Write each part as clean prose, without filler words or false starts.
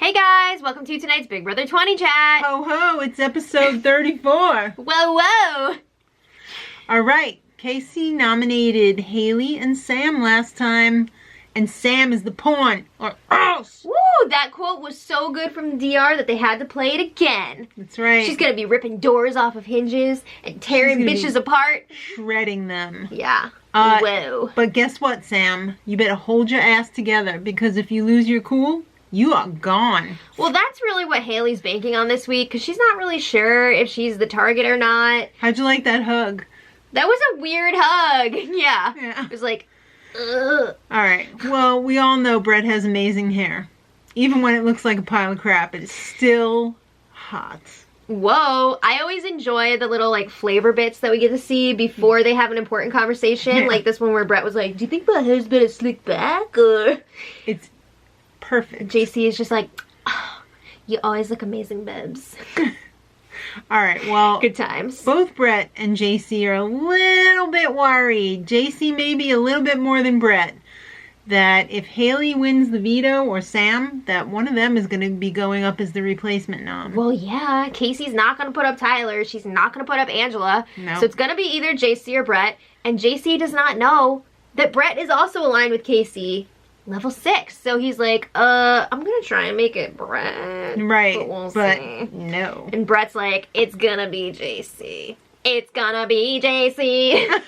Hey guys, welcome to tonight's Big Brother 20 chat. Ho ho, it's episode 34. Whoa, whoa. All right, Casey nominated Haley and Sam last time, and Sam is the pawn, or else. Woo, that quote was so good from the DR that they had to play it again. That's right. She's gonna be ripping doors off of hinges and tearing bitches apart. Shredding them. Yeah. Whoa. But guess what, Sam? You better hold your ass together, because if you lose your cool, you are gone. Well, that's really what Haley's banking on this week, because she's not really sure if she's the target or not. How'd you like that hug? That was a weird hug. Yeah. It was like, ugh. Alright, well, we all know Brett has amazing hair. Even when it looks like a pile of crap, it is still hot. Whoa, I always enjoy the little like flavor bits that we get to see before they have an important conversation. Yeah. Like this one where Brett was like, do you think my hair's better slicked back? Or It's perfect. JC is just like, oh, you always look amazing, babes. Alright, well, Good times. both Brett and JC are a little bit worried. JC maybe a little bit more than Brett. That if Haley wins the veto, or Sam, that one of them is going to be going up as the replacement nom. Well, yeah, Casey's not going to put up Tyler. She's not going to put up Angela. No. So it's going to be either JC or Brett. And JC does not know that Brett is also aligned with Casey. Level 6. So he's like, I'm going to try and make it Brett. Right, But we'll but see. no. And Brett's like, it's going to be JC. It's going to be JC.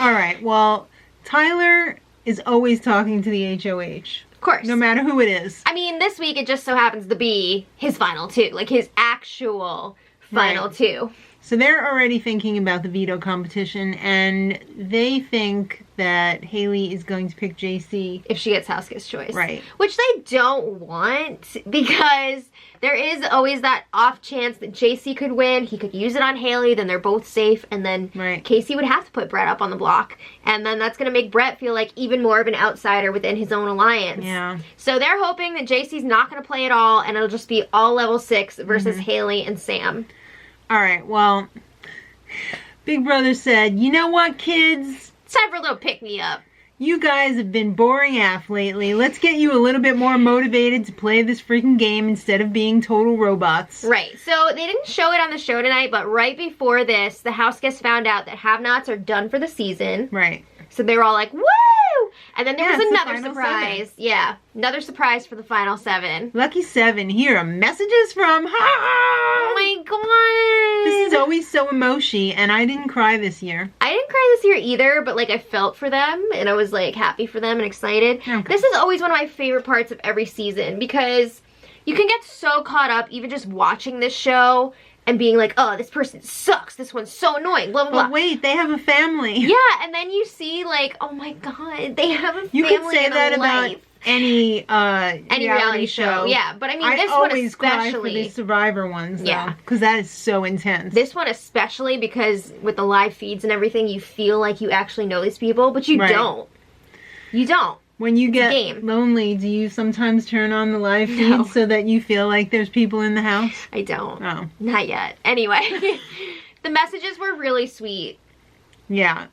Alright, well, Tyler is always talking to the HOH. Of course. No matter who it is. I mean, this week it just so happens to be his final two. Like his actual final Right. two. So they're already thinking about the veto competition, and they think that Haley is going to pick JC. If she gets House Gets Choice. Right. Which they don't want, because there is always that off chance that JC could win. He could use it on Haley, then they're both safe, and then Right. Casey would have to put Brett up on the block. And then that's going to make Brett feel like even more of an outsider within his own alliance. Yeah. So they're hoping that JC's not going to play at all, and it'll just be all level 6 versus Haley and Sam. Alright, well, Big Brother said, you know what, kids? It's time for a little pick-me-up. You guys have been boring AF lately. Let's get you a little bit more motivated to play this freaking game instead of being total robots. Right, so they didn't show it on the show tonight, but right before this, the house guests found out that have-nots are done for the season. Right. So they were all like, woo! And then there was it's the another final surprise. Yeah, another surprise for the final 7. Lucky 7, here are messages from Oh my god! This is always so emoji, and I didn't cry this year. I didn't cry this year either, but like I felt for them, and I was like happy for them and excited. Okay. This is always one of my favorite parts of every season, because you can get so caught up even just watching this show and being like, oh, this person sucks, this one's so annoying, blah, blah, blah. But wait, they have a family. Yeah, and then you see like, oh my god, they have a family. You could say and a that life. about any Reality show. Yeah, but I mean, this one always cry for especially. the Survivor ones, though, Yeah. because that is so intense. This one especially, because with the live feeds and everything, you feel like you actually know these people, but you Right. don't. You don't. When you get game. lonely, do you sometimes turn on the live feed No. so that you feel like there's people in the house? I don't. Oh. Not yet. Anyway, the messages were really sweet. Yeah.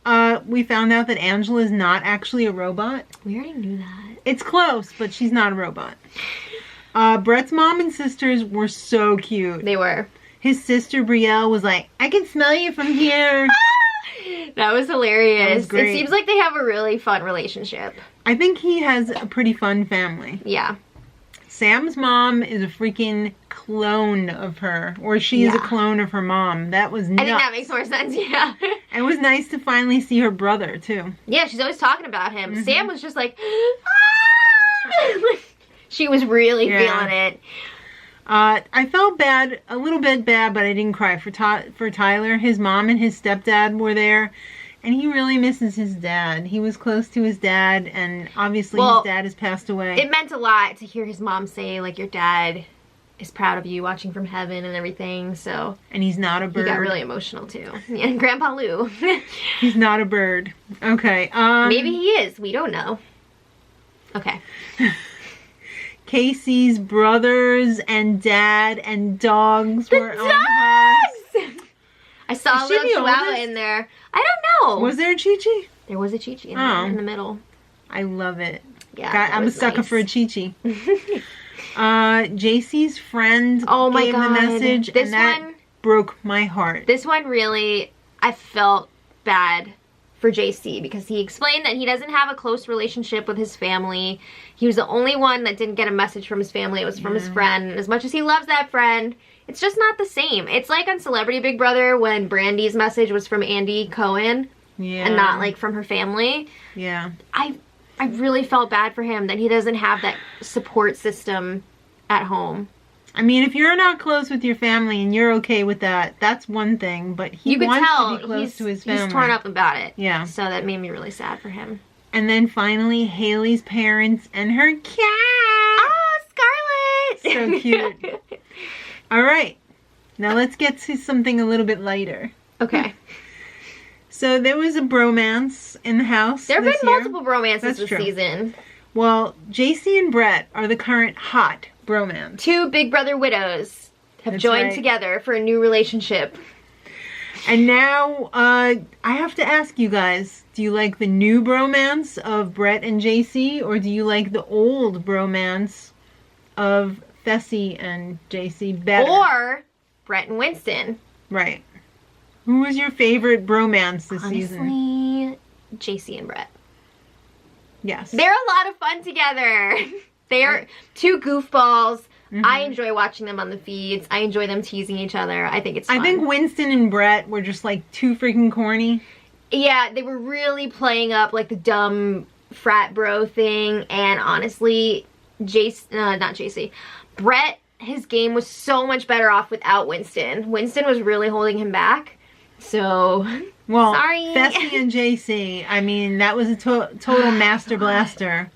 We found out that Angela is not actually a robot. We already knew that. It's close, but she's not a robot. Brett's mom and sisters were so cute. They were. His sister Brielle was like, I can smell you from here. That was hilarious. That was great. It seems like they have a really fun relationship. I think he has a pretty fun family. Yeah. Sam's mom is a freaking clone of her. Or she is a Yeah. clone of her mom. That was nuts. I think that makes more sense, yeah. It was nice to finally see her brother, too. Yeah, she's always talking about him. Sam was just like, ah! She was really feeling it. I felt bad, a little bit bad, but I didn't cry for Tyler. His mom and his stepdad were there, and he really misses his dad. He was close to his dad, and obviously his dad has passed away. It meant a lot to hear his mom say, like, your dad is proud of you watching from heaven and everything, so. And he's not a bird. He got really emotional, too. Yeah, and Grandpa Lou. He's not a bird. Okay. Maybe he is. We don't know. Okay. Casey's brothers and dad and dogs were on Dogs! I saw a Is she little the chihuahua oldest? in there. I don't know. Was there a Chi-Chi? There was a Chi-Chi in there in the middle. I love it. Yeah. God, that I'm a was sucker nice. for a Chi-Chi. JC's friend Oh my gave God. the message, This and that one- broke my heart. This one really, I felt bad for JC because he explained that he doesn't have a close relationship with his family. He was the only one that didn't get a message from his family. It was from his friend. And as much as he loves that friend, it's just not the same. It's like on Celebrity Big Brother when Brandy's message was from Andy Cohen and not like from her family. Yeah. I really felt bad for him that he doesn't have that support system at home. I mean, if you're not close with your family and you're okay with that, that's one thing. But he You could wants tell to be close to his family. he's torn up about it. Yeah. So that made me really sad for him. And then finally, Haley's parents and her cat. Oh, Scarlett! So cute. All right. Now let's get to something a little bit lighter. Okay. So there was a bromance in the house. There have been this year. multiple bromances That's this true. season. Well, JC and Brett are the current hot bromance. 2 Big Brother widows have That's joined right. together for a new relationship. And now, I have to ask you guys, do you like the new bromance of Brett and JC, or do you like the old bromance of Fessy and JC better? Or Brett and Winston. Right. Who was your favorite bromance this season? Honestly, JC and Brett. Yes. They're a lot of fun together. They are 2 goofballs. Mm-hmm. I enjoy watching them on the feeds. I enjoy them teasing each other. I think it's fun. I think Winston and Brett were just like too freaking corny. Yeah, they were really playing up like the dumb frat bro thing. And honestly, not JC. Brett, his game was so much better off without Winston. Winston was really holding him back. So, Well, sorry. Fessy and JC, I mean, that was a total master blaster.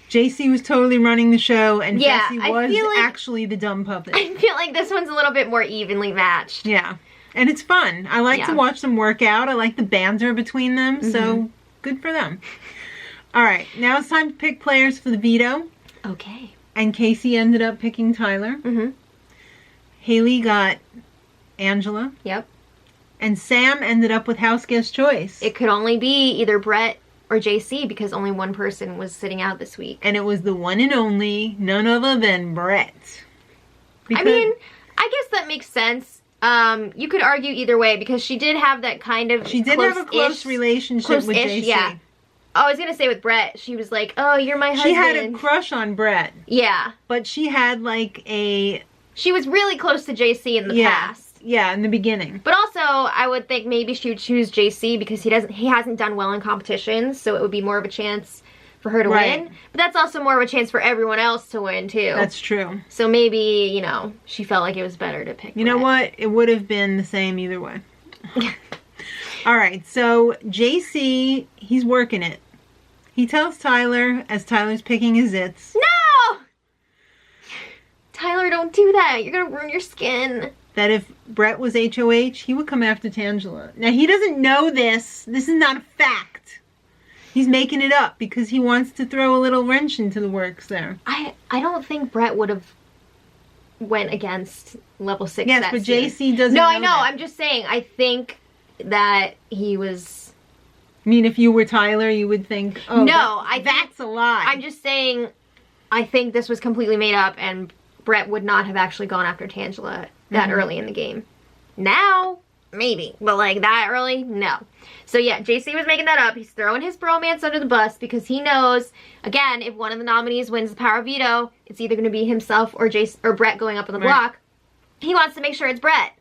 JC was totally running the show, and Yeah, Fessy I was feel like- actually the dumb puppet. I feel like this one's a little bit more evenly matched. Yeah. And it's fun. I like to Yeah. watch them work out. I like the banter between them, Mm-hmm. so good for them. All right, now it's time to pick players for the veto. Okay. And Casey ended up picking Tyler. Mm-hmm. Haley got Angela. Yep. And Sam ended up with house guest choice. It could only be either Brett or JC because only one person was sitting out this week. And it was the one and only, none other than Brett. I mean, I guess that makes sense. You could argue either way because she did have that kind of she did have a close relationship with JC. Yeah. I was gonna say with Brett, she was like, "Oh, you're my husband." She had a crush on Brett, Yeah. but she had like a She was really close to JC in the past. Yeah, in the beginning. But also, I would think maybe she would choose JC because he hasn't done well in competitions, so it would be more of a chance for her to Right. win. But that's also more of a chance for everyone else to win too. That's true. So maybe, you know, she felt like it was better to pick You know Brett. what? It would have been the same either way. All right, so JC, he's working it. He tells Tyler, as Tyler's picking his zits, No! Tyler, don't do that. You're gonna ruin your skin. that if Brett was HOH, he would come after Tangela. Now, he doesn't know this. This is not a fact. He's making it up because he wants to throw a little wrench into the works there. I don't think Brett would have went against level 6 Yes, that but season. JC doesn't No, know I know. that. I'm just saying. I think that he was... I mean, if you were Tyler, you would think, oh, No, I think- that's a lie. I'm just saying, I think this was completely made up and Brett would not have actually gone after Tangela that early in the game. Now, maybe. But like that early, no. So yeah, JC was making that up. He's throwing his bromance under the bus because he knows, again, if one of the nominees wins the power veto, it's either going to be himself or Brett going up on the block. He wants to make sure it's Brett.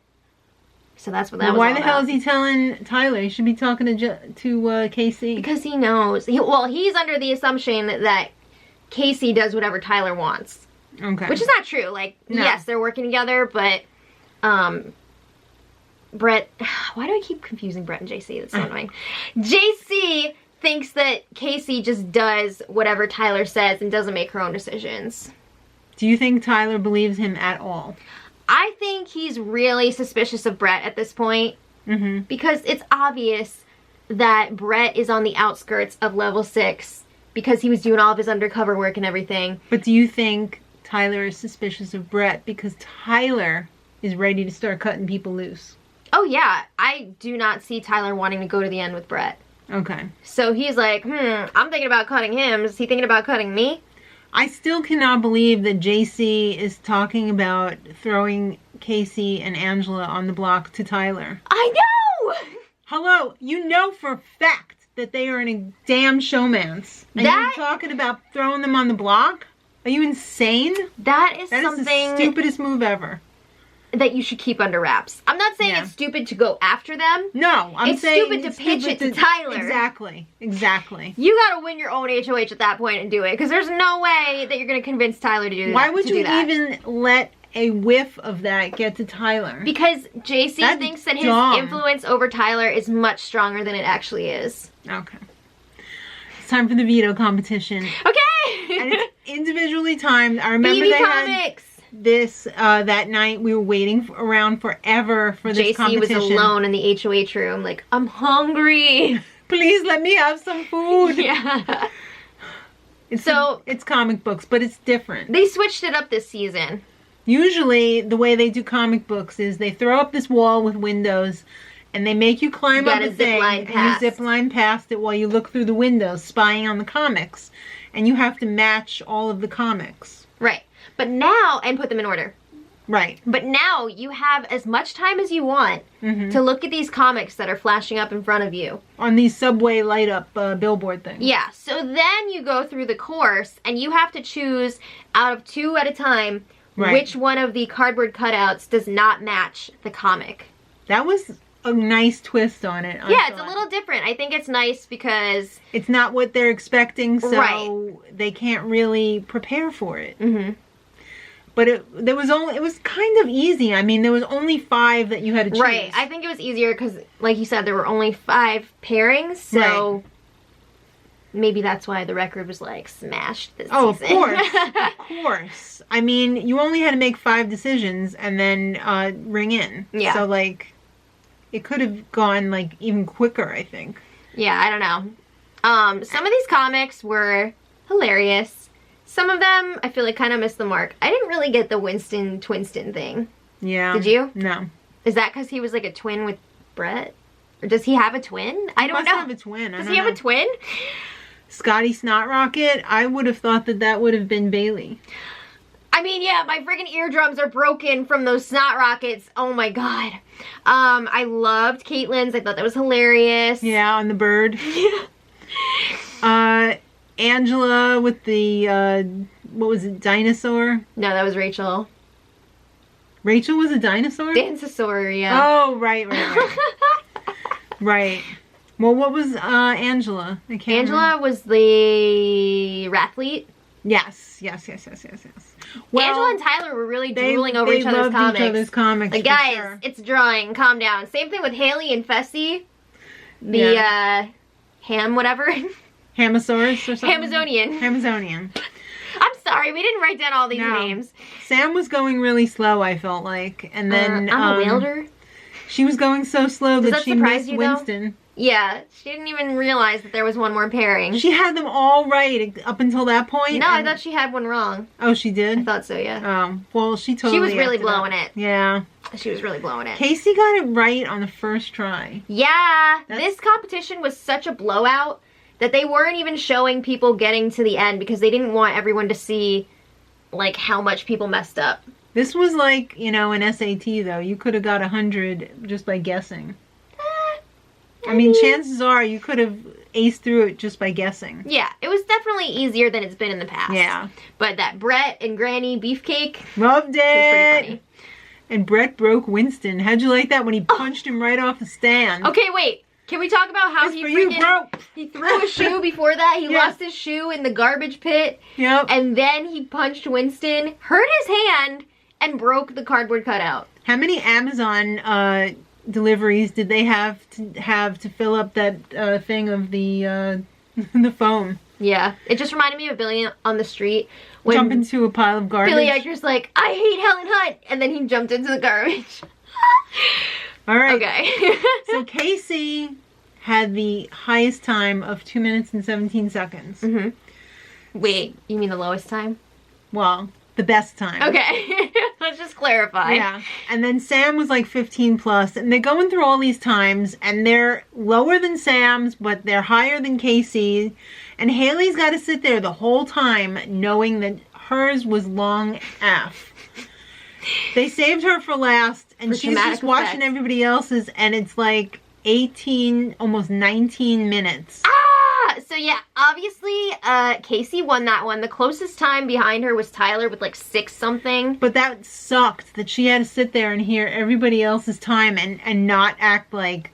So that's what that was Why all the hell about. is he telling Tyler? He should be talking to KC. Because he knows. He's under the assumption that Casey does whatever Tyler wants. Okay. Which is not true. Like, No. yes, they're working together, but Brett... Why do I keep confusing Brett and JC? That's so annoying. JC thinks that Casey just does whatever Tyler says and doesn't make her own decisions. Do you think Tyler believes him at all? I think he's really suspicious of Brett at this point Mm-hmm. because it's obvious that Brett is on the outskirts of level 6 because he was doing all of his undercover work and everything. But do you think Tyler is suspicious of Brett because Tyler is ready to start cutting people loose? Oh yeah, I do not see Tyler wanting to go to the end with Brett. Okay. So he's like, I'm thinking about cutting him. Is he thinking about cutting me? I still cannot believe that JC is talking about throwing Casey and Angela on the block to Tyler. I know! Hello, you know for a fact that they are in a damn showmance. And you're talking about throwing them on the block? Are you insane? That is the something stupidest move ever. That you should keep under wraps. I'm not saying it's stupid to go after them. No, I'm saying it's stupid to pitch it to Tyler. Exactly. You gotta win your own HOH at that point and do it, because there's no way that you're gonna convince Tyler to do that. Why would you even let a whiff of that get to Tyler? Because JC thinks that his influence over Tyler is much stronger than it actually is. Okay. It's time for the veto competition. Okay! And it's individually timed. I remember they had this that night. We were waiting around forever for this competition. JC was alone in the HOH room like, I'm hungry. Please let me have some food. Yeah. It's comic books, but it's different. They switched it up this season. Usually the way they do comic books is they throw up this wall with windows and they make you climb up a thing and you zip line past it while you look through the windows spying on the comics. And you have to match all of the comics. Right. But now, and put them in order. Right. But now you have as much time as you want to look at these comics that are flashing up in front of you. On these subway light up billboard things. Yeah. So then you go through the course and you have to choose out of 2 at a time which one of the cardboard cutouts does not match the comic. That was a nice twist on it. Yeah, it's a little different. I think it's nice because it's not what they're expecting, so they can't really prepare for it. But it was kind of easy. I mean, there was only 5 that you had to choose. Right. I think it was easier because, like you said, there were only 5 pairings, so maybe that's why the record was like smashed this season. Of course. Of course. I mean, you only had to make 5 decisions and then ring in. Yeah. So like it could have gone like even quicker, I think. Yeah, I don't know. Some of these comics were hilarious. Some of them I feel like kind of missed the mark. I didn't really get the Winston Twinston thing. Yeah. Did you? No. Is that because he was like a twin with Brett? Or does he have a twin? I don't know. He must have a twin. Does he have a twin? Scotty Snotrocket, I would have thought that would have been Bailey. I mean, yeah, my freaking eardrums are broken from those snot rockets. Oh my god. I loved Caitlin's. I thought that was hilarious. Yeah, on the bird. Angela with the, what was it, dinosaur? No, that was Rachel. Rachel was a dinosaur? Dancesaur, yeah. Oh, right. Right. Well, what was Angela? Angela was the Rathlete. Yes. Well, Angela and Tyler were really drooling over each other's comics. Each other's comics. Like, guys, it's drawing. Calm down. Same thing with Haley and Fessy. The Ham whatever. Hamasaurus or something? Hamazonian. I'm sorry, we didn't write down all these names. Sam was going really slow, I felt like. And then I'm a wielder. She was going so slow that she missed Winston. Though? Yeah, she didn't even realize that there was one more pairing. She had them all right up until that point. No, I thought she had one wrong. Oh, she did? I thought so, yeah. Oh, well, she was really blowing it. Yeah. She was really blowing it. Casey got it right on the first try. Yeah. This competition was such a blowout that they weren't even showing people getting to the end because they didn't want everyone to see, like, how much people messed up. This was like, you know, an SAT, though. You could have got 100 just by guessing. I mean, chances are you could have aced through it just by guessing. Yeah, it was definitely easier than it's been in the past. Yeah. But that Brett and Granny beefcake. Loved it. Was pretty funny. And Brett broke Winston. How'd you like that when he punched him right off the stand? Okay, wait. Can we talk about how he threw a shoe before that? He lost his shoe in the garbage pit. Yep. And then he punched Winston, hurt his hand, and broke the cardboard cutout. How many Amazon deliveries did they have to fill up that thing of the the foam? Yeah, it just reminded me of Billy on the Street. When jump into a pile of garbage. Billy Eichner's like, I hate Helen Hunt, and then he jumped into the garbage. All right. Okay. So Casey had the highest time of 2 minutes and 17 seconds. Mm-hmm. Wait, you mean the lowest time? Well, the best time. Okay. Let's just clarify. Yeah. And then Sam was like 15 plus. And they're going through all these times. And they're lower than Sam's, but they're higher than Casey. And Haley's got to sit there the whole time knowing that hers was long F. They saved her for last. And For she's just watching everybody else's. And it's like 18, almost 19 minutes. So yeah, obviously, Casey won that one. The closest time behind her was Tyler with like 6 something. But that sucked that she had to sit there and hear everybody else's time and not act like,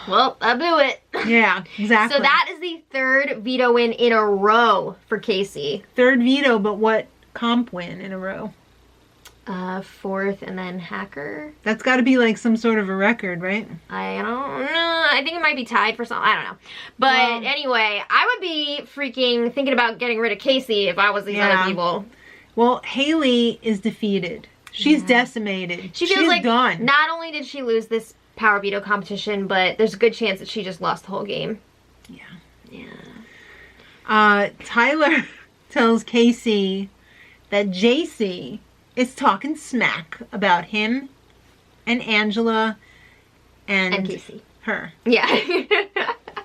well, I blew it. Yeah, exactly. So that is the 3rd veto win in a row for Casey. 3rd veto, but what comp win in a row? 4th and then Hacker. That's got to be like some sort of a record, right? I don't know. I think it might be tied for something. I don't know. But anyway, I would be freaking thinking about getting rid of Casey if I was these other people. Well, Haley is defeated. She's decimated. She feels like done. Not only did she lose this power veto competition, but there's a good chance that she just lost the whole game. Yeah. Tyler tells Casey that JC is talking smack about him and Angela and Casey. Her. Yeah. I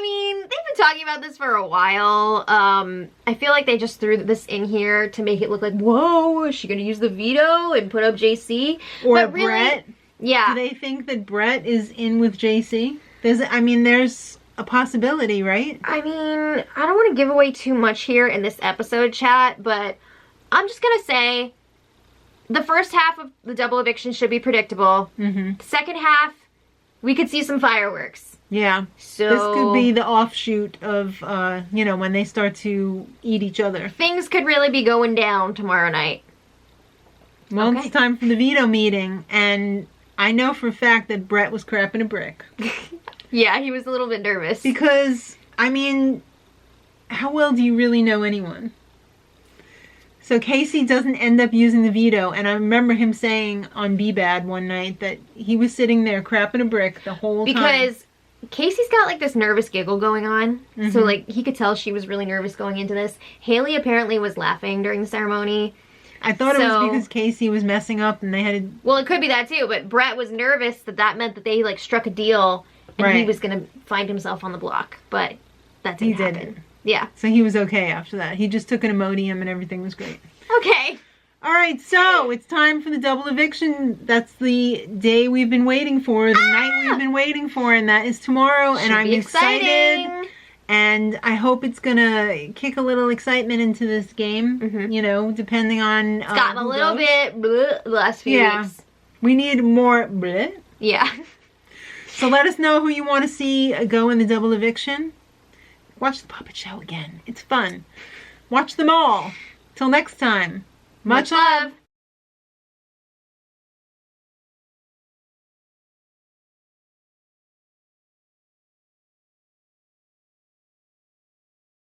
mean, they've been talking about this for a while. I feel like they just threw this in here to make it look like, whoa, is she going to use the veto and put up JC? Or but really, Brett? Yeah. Do they think that Brett is in with JC? There's a possibility, right? I mean, I don't want to give away too much here in this episode, chat, but I'm just going to say the first half of the double eviction should be predictable. The second half, we could see some fireworks. Yeah. So this could be the offshoot of, when they start to eat each other. Things could really be going down tomorrow night. Well, It's time for the veto meeting, and I know for a fact that Brett was crapping a brick. Yeah, he was a little bit nervous. Because, I mean, how well do you really know anyone? So Casey doesn't end up using the veto, and I remember him saying on B-Bad one night that he was sitting there crapping a brick the whole time. Because Casey's got like this nervous giggle going on, so like he could tell she was really nervous going into this. Haley apparently was laughing during the ceremony. I thought it was because Casey was messing up and they had to... Well, it could be that too, but Brett was nervous that meant that they like struck a deal and he was going to find himself on the block, but that didn't happen. Yeah. So he was okay after that. He just took an Imodium and everything was great. Okay. All right, so it's time for the double eviction. That's the day we've been waiting for, the night we've been waiting for, and that is tomorrow. And I'm excited. And I hope it's going to kick a little excitement into this game, depending on... It's gotten a little bit bleh the last few weeks. We need more bleh. Yeah. So let us know who you want to see go in the double eviction. Watch the puppet show again. It's fun. Watch them all. Till next time. Much love.